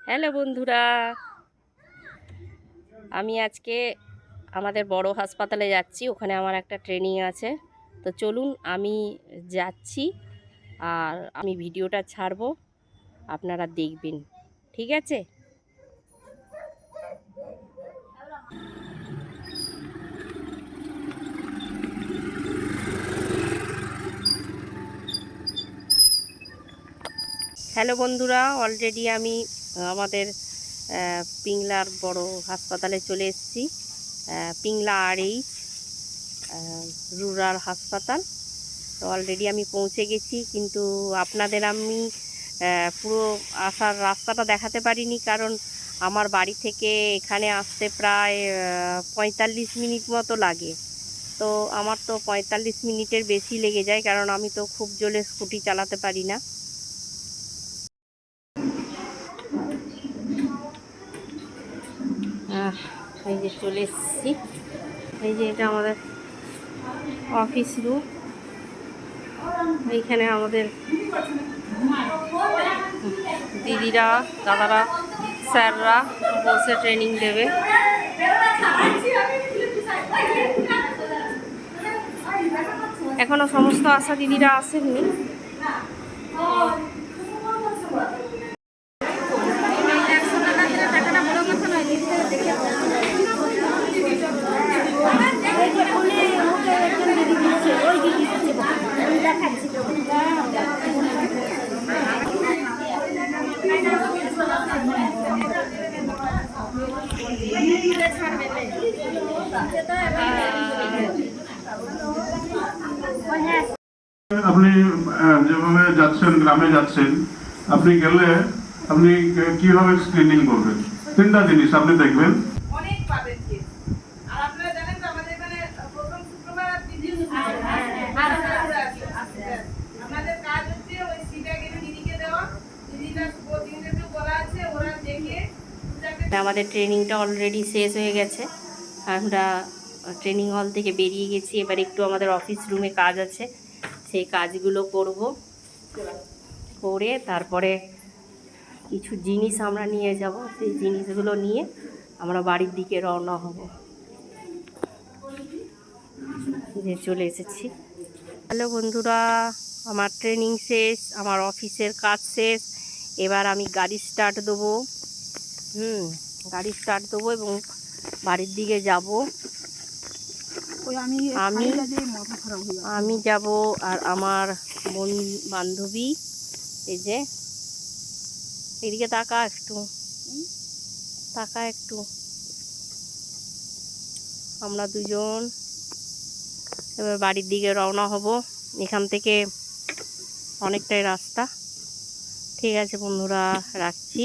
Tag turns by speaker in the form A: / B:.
A: Hello বন্ধুরা, আমি আজকে আমাদের বড় হাসপাতালে যাচ্ছি। ওখানে আমার একটা ট্রেনিং আছে। তো চলুন আমি যাচ্ছি, আর আমি ভিডিওটা ছাড়বো, আপনারা দেখবেন। ঠিক আছে? হ্যালো বন্ধুরা, অলরেডি আমি আমাদের পিংলার বড় হাসপাতালে চলে এসেছি। পিংলা আরএইচ রুরাল হাসপাতাল। তো অলরেডি আমি পৌঁছে গেছি, কিন্তু আপনাদের আমি পুরো আসার রাস্তাটা দেখাতে পারিনি, কারণ আমার বাড়ি থেকে এখানে আসতে প্রায় 45 মিনিট মতো লাগে। তো আমার তো 45 মিনিটের বেশি লেগে যায়, কারণ আমি তো খুব জোরে স্কুটি চালাতে পারি না। এই যে চলে এসেছি। এই যে এটা আমাদের অফিস রুম। এইখানে আমাদের দিদিরা, দাদারা, স্যাররা বসে ট্রেনিং দেবে। এখনো সমস্ত আশা দিদিরা আসেননি।
B: আপনি যেভাবে যাচ্ছেন, গ্রামে যাচ্ছেন, আপনি গেলে আপনি কিভাবে স্ক্রিনিং করবেন? তিনটা জিনিস আপনি দেখবেন।
C: অনেক পাবেন কি আর আপনারা জানেন তো আমাদের এখানে প্রথম শুক্রবার আর দ্বিতীয় শুক্রবার আমাদের কাজ হচ্ছে ওই সিটটা কিনে দিদিকে দেওয়া। দিদিটা দিদিদেরকে বলা আছে, ওরা দেখে
A: আমাদের ট্রেনিংটা অলরেডি শেষ হয়ে গেছে। আমরা ট্রেনিং হল থেকে বেরিয়ে গেছি। এবার একটু আমাদের অফিস রুমে কাজ আছে, সেই কাজগুলো করব। করে তারপরে কিছু জিনিস আমরা নিয়ে যাব, সেই জিনিসগুলো নিয়ে আমরা বাড়ির দিকে রওনা হব। যে চলে এসেছি। হ্যালো বন্ধুরা, আমার ট্রেনিং শেষ, আমার অফিসের কাজ শেষ। এবার আমি গাড়ি স্টার্ট দেবো। গাড়ি স্টার্ট দেবো এবং বাড়ির দিকে যাব। আমি যাব আর আমার বান্ধবী। এই যে এদিকে তাকা একটু, তাকা একটু। আমরা দুজন এবার বাড়ির দিকে রওনা হব। এখান থেকে অনেকটাই রাস্তা। ঠিক আছে বন্ধুরা, রাখছি।